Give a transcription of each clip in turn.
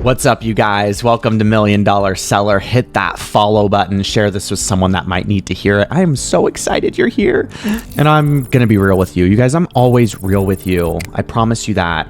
What's up, you guys? Welcome to $1,000,000 Seller. Hit that follow button. Share this with someone that might need to hear it. I am so excited you're here. And I'm going to be real with you. You guys, I'm always real with you. I promise you that.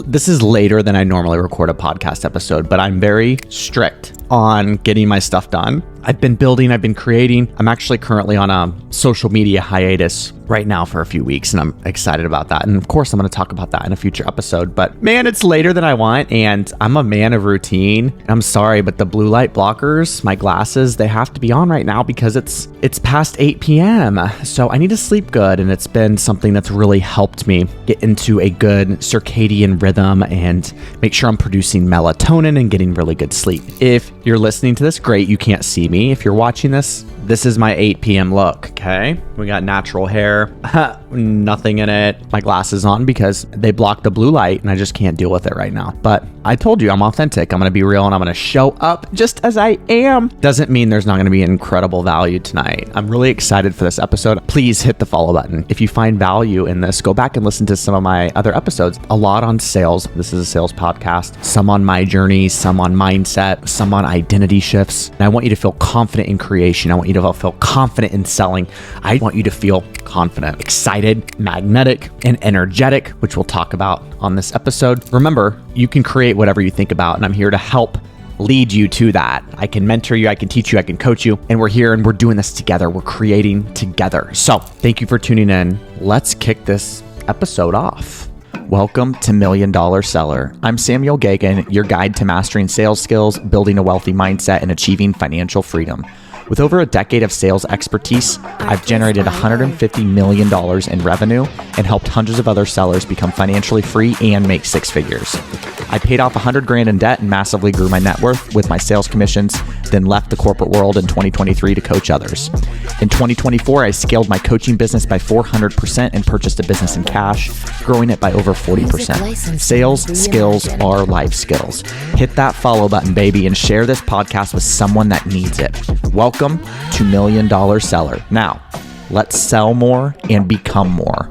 This is later than I normally record a podcast episode, but I'm very strict on getting my stuff done. I've been building, I've been creating. I'm actually currently on a social media hiatus right now for a few weeks, and I'm excited about that. And of course, I'm going to talk about that in a future episode. But man, it's later than I want, and I'm a man of routine. I'm sorry, but the blue light blockers, my glasses, they have to be on right now because it's past 8 p.m. So I need to sleep good, and it's been something that's really helped me get into a good circadian rhythm and make sure I'm producing melatonin and getting really good sleep. If you're listening to this, great, you can't see me. If you're watching this, this is my 8 p.m. look, okay? We got natural hair, nothing in it. My glasses on because they block the blue light and I just can't deal with it right now. But I told you I'm authentic. I'm going to be real and I'm going to show up just as I am. Doesn't mean there's not going to be incredible value tonight. I'm really excited for this episode. Please hit the follow button. If you find value in this, go back and listen to some of my other episodes. A lot on sales. This is a sales podcast. Some on my journey, some on mindset, some on identity shifts. And I want you to feel confident in creation. I want you to feel confident in selling. I want you to feel confident, excited, magnetic, and energetic, which we'll talk about on this episode. Remember, you can create whatever you think about, and I'm here to help lead you to that. I can mentor you, I can teach you, I can coach you, and we're here and we're doing this together. We're creating together. So thank you for tuning in. Let's kick this episode off. Welcome to $1,000,000 Seller. I'm Samuel Gegen, your guide to mastering sales skills, building a wealthy mindset, and achieving financial freedom. With over a decade of sales expertise, I've generated $150 million in revenue and helped hundreds of other sellers become financially free and make six figures. I paid off $100,000 in debt and massively grew my net worth with my sales commissions, then left the corporate world in 2023 to coach others. In 2024, I scaled my coaching business by 400% and purchased a business in cash, growing it by over 40%. Sales skills are life skills. Hit that follow button, baby, and share this podcast with someone that needs it. Welcome to $1,000,000 Seller. Now, let's sell more and become more.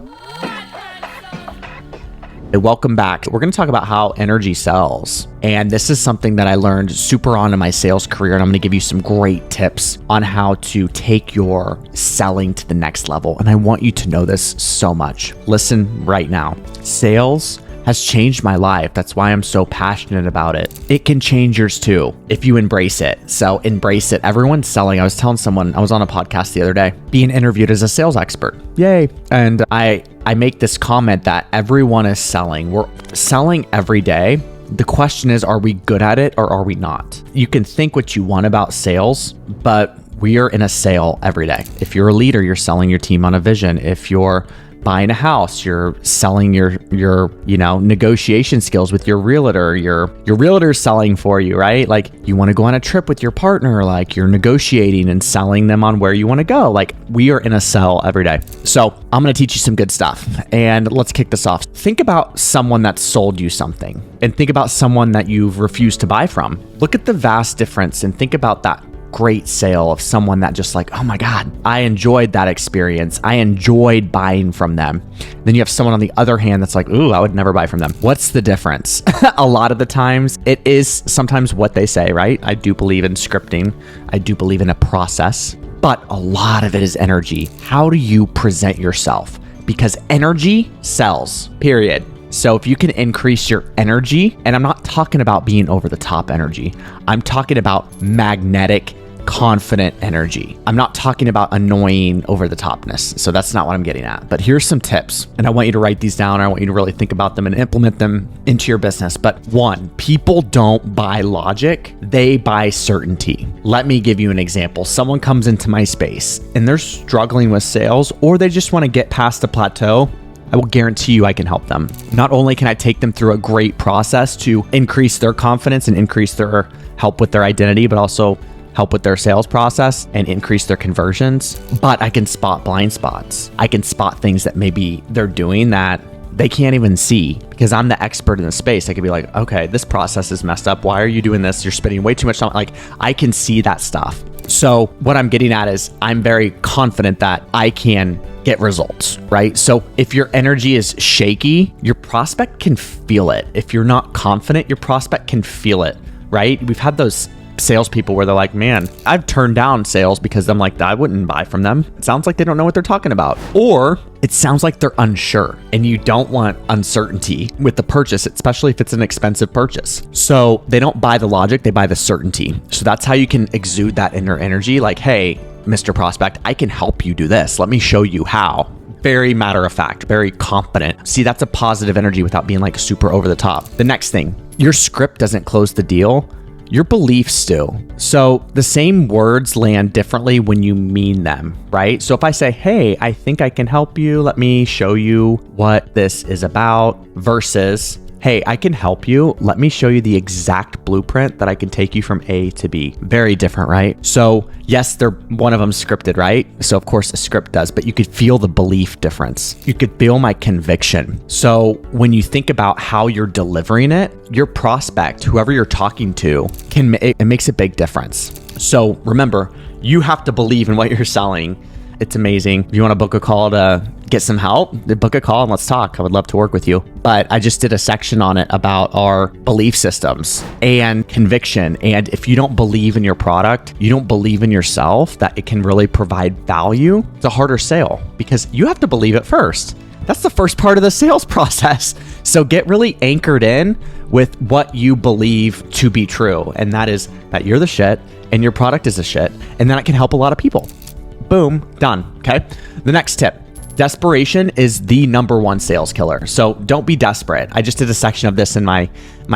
Hey, welcome back. We're going to talk about how energy sells. And this is something that I learned super on in my sales career. And I'm going to give you some great tips on how to take your selling to the next level. And I want you to know this so much. Listen right now. Sales has changed my life. That's why I'm so passionate about it. It can change yours too if you embrace it. So embrace it. Everyone's selling. I was telling someone, I was on a podcast the other day, being interviewed as a sales expert. Yay. And I make this comment that everyone is selling. We're selling every day. The question is, are we good at it or are we not? You can think what you want about sales, but we are in a sale every day. If you're a leader, you're selling your team on a vision. If you're buying a house, you're selling your negotiation skills with your realtor. Your realtor's selling for you, right? Like you want to go on a trip with your partner, like you're negotiating and selling them on where you want to go. Like we are in a sell every day. So I'm going to teach you some good stuff and let's kick this off. Think about someone that sold you something and think about someone that you've refused to buy from. Look at the vast difference and think about that great sale of someone that just like, oh my God, I enjoyed that experience. I enjoyed buying from them. Then you have someone on the other hand that's like, ooh, I would never buy from them. What's the difference? A lot of the times it is sometimes what they say, right? I do believe in scripting. I do believe in a process, but a lot of it is energy. How do you present yourself? Because energy sells, period. So if you can increase your energy, and I'm not talking about being over the top energy, I'm talking about magnetic, confident energy. I'm not talking about annoying over the topness. So that's not what I'm getting at. But here's some tips, and I want you to write these down. I want you to really think about them and implement them into your business. But one, people don't buy logic, they buy certainty. Let me give you an example. Someone comes into my space and they're struggling with sales, or they just want to get past a plateau. I will guarantee you I can help them. Not only can I take them through a great process to increase their confidence and increase their help with their identity, but also help with their sales process and increase their conversions, but I can spot blind spots. I can spot things that maybe they're doing that they can't even see because I'm the expert in the space. I could be like, okay, this process is messed up. Why are you doing this? You're spending way too much time. Like I can see that stuff. So what I'm getting at is I'm very confident that I can get results, right? So if your energy is shaky, your prospect can feel it. If you're not confident, your prospect can feel it, right? We've had those salespeople where they're like, man, I've turned down sales because I'm like, I wouldn't buy from them. It sounds like they don't know what they're talking about. Or it sounds like they're unsure, and you don't want uncertainty with the purchase, especially if it's an expensive purchase. So they don't buy the logic, they buy the certainty. So that's how you can exude that inner energy. Like, hey, Mr. Prospect, I can help you do this. Let me show you how. Very matter of fact, very confident. See, that's a positive energy without being like super over the top. The next thing, your script doesn't close the deal. Your beliefs do. So the same words land differently when you mean them, right? So if I say, hey, I think I can help you, let me show you what this is about, versus, hey, I can help you, let me show you the exact blueprint that I can take you from A to B. Very different, right? So yes, one of them scripted, right? So of course a script does, but you could feel the belief difference. You could feel my conviction. So when you think about how you're delivering it, your prospect, whoever you're talking to, it makes a big difference. So remember, you have to believe in what you're selling. It's amazing. If you want to book a call to get some help, book a call and let's talk. I would love to work with you. But I just did a section on it about our belief systems and conviction. And if you don't believe in your product, you don't believe in yourself, that it can really provide value, it's a harder sale because you have to believe it first. That's the first part of the sales process. So get really anchored in with what you believe to be true. And that is that you're the shit and your product is a shit. And then it can help a lot of people. Boom, done. Okay. The next tip. Desperation is the number one sales killer. So don't be desperate. I just did a section of this in my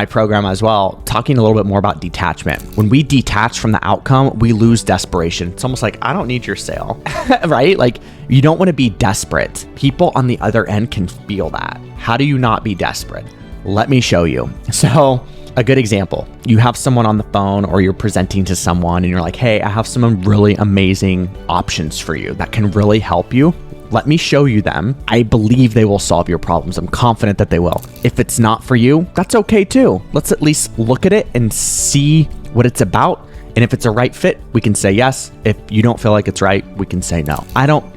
program as well, talking a little bit more about detachment. When we detach from the outcome, we lose desperation. It's almost like, I don't need your sale, right? Like you don't want to be desperate. People on the other end can feel that. How do you not be desperate? Let me show you. So a good example, you have someone on the phone or you're presenting to someone and you're like, hey, I have some really amazing options for you that can really help you. Let me show you them. I believe they will solve your problems. I'm confident that they will. If it's not for you, that's okay too. Let's at least look at it and see what it's about. And if it's a right fit, we can say yes. If you don't feel like it's right, we can say no.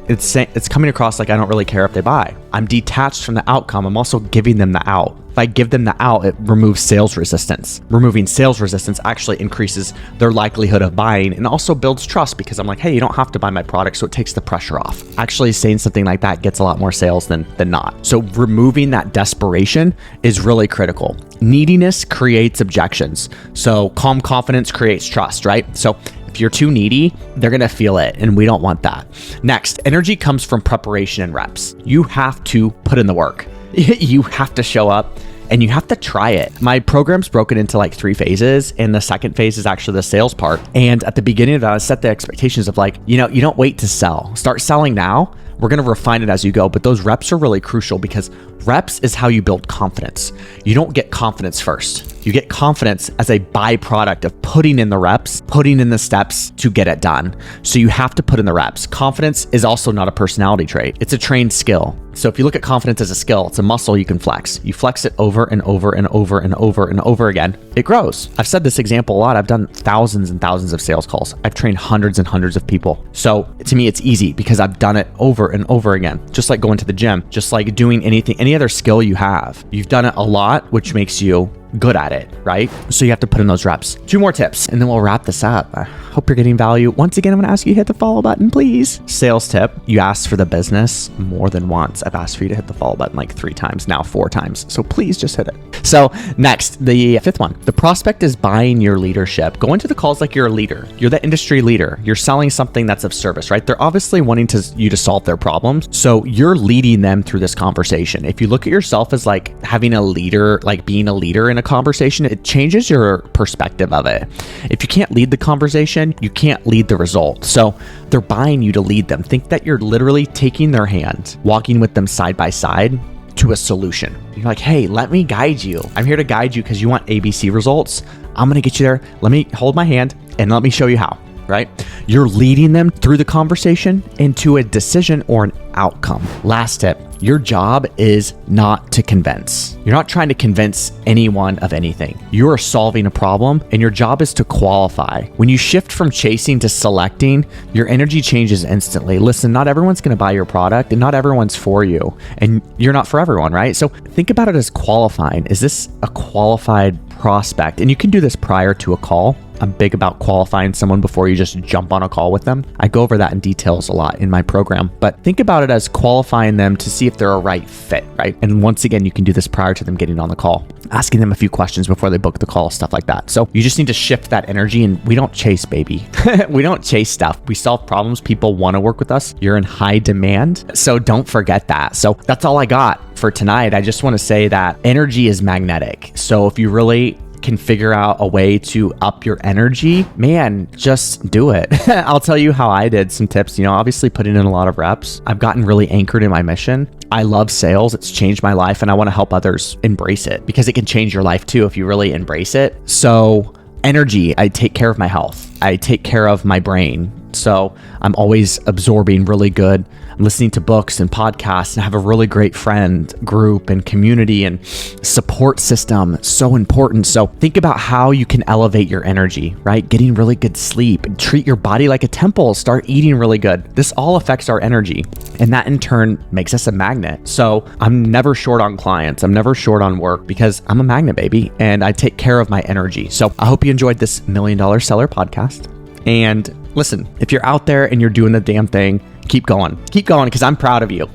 It's coming across like I don't really care if they buy. I'm detached from the outcome. I'm also giving them the out. If I give them the out, it removes sales resistance. Removing sales resistance actually increases their likelihood of buying and also builds trust because I'm like, hey, you don't have to buy my product, so it takes the pressure off. Actually saying something like that gets a lot more sales than not. So removing that desperation is really critical. Neediness creates objections. So calm confidence creates trust, right? So if you're too needy, they're going to feel it, and we don't want that. Next, energy comes from preparation and reps. You have to put in the work. You have to show up and you have to try it. My program's broken into like 3 phases, and the second phase is actually the sales part. And at the beginning of that, I set the expectations of like, you don't wait to sell. Start selling now. We're going to refine it as you go, but those reps are really crucial because reps is how you build confidence. You don't get confidence first. You get confidence as a byproduct of putting in the reps, putting in the steps to get it done. So you have to put in the reps. Confidence is also not a personality trait. It's a trained skill. So if you look at confidence as a skill, it's a muscle you can flex. You flex it over and over and over and over and over again. It grows. I've said this example a lot. I've done thousands and thousands of sales calls. I've trained hundreds and hundreds of people. So to me, it's easy because I've done it over and over again. Just like going to the gym, just like doing anything, any other skill you have. You've done it a lot, which makes you good at it, right? So you have to put in those reps. 2 more tips, and then we'll wrap this up. I hope you're getting value. Once again, I'm going to ask you to hit the follow button, please. Sales tip. You asked for the business more than once. I've asked for you to hit the follow button like 3 times, now 4 times. So please just hit it. So next, the 5th one. The prospect is buying your leadership. Go into the calls like you're a leader. You're the industry leader. You're selling something that's of service, right? They're obviously wanting you to solve their problems. So you're leading them through this conversation. If you look at yourself as like having a leader, like being a leader in a conversation, it changes your perspective of it. If you can't lead the conversation, you can't lead the result. So they're buying you to lead them. Think that you're literally taking their hand, walking with them side by side to a solution. You're like, hey, let me guide you. I'm here to guide you because you want ABC results. I'm going to get you there. Let me hold my hand and let me show you how. right? You're leading them through the conversation into a decision or an outcome. Last tip, your job is not to convince. You're not trying to convince anyone of anything. You are solving a problem, and your job is to qualify. When you shift from chasing to selecting, your energy changes instantly. Listen, not everyone's going to buy your product, and not everyone's for you, and you're not for everyone, right? So think about it as qualifying. Is this a qualified prospect? And you can do this prior to a call. I'm big about qualifying someone before you just jump on a call with them. I go over that in details a lot in my program, but think about it as qualifying them to see if they're a right fit, right? And once again, you can do this prior to them getting on the call, asking them a few questions before they book the call, stuff like that. So you just need to shift that energy, and we don't chase, baby. We don't chase stuff. We solve problems. People want to work with us. You're in high demand. So don't forget that. So that's all I got for tonight. I just want to say that energy is magnetic. So if you really can figure out a way to up your energy, man, just do it. I'll tell you how I did some tips, obviously putting in a lot of reps. I've gotten really anchored in my mission. I love sales. It's changed my life, and I want to help others embrace it because it can change your life too if you really embrace it. So energy, I take care of my health. I take care of my brain. So I'm always absorbing really good. I'm listening to books and podcasts, and I have a really great friend group and community and support system. So important. So think about how you can elevate your energy, right? Getting really good sleep, treat your body like a temple, start eating really good. This all affects our energy, and that in turn makes us a magnet. So I'm never short on clients. I'm never short on work because I'm a magnet, baby, and I take care of my energy. So I hope you enjoyed this $1 Million Seller podcast. And listen, if you're out there and you're doing the damn thing, keep going because I'm proud of you.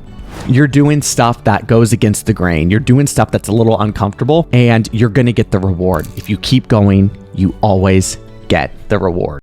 You're doing stuff that goes against the grain. You're doing stuff that's a little uncomfortable, and you're going to get the reward. If you keep going, you always get the reward.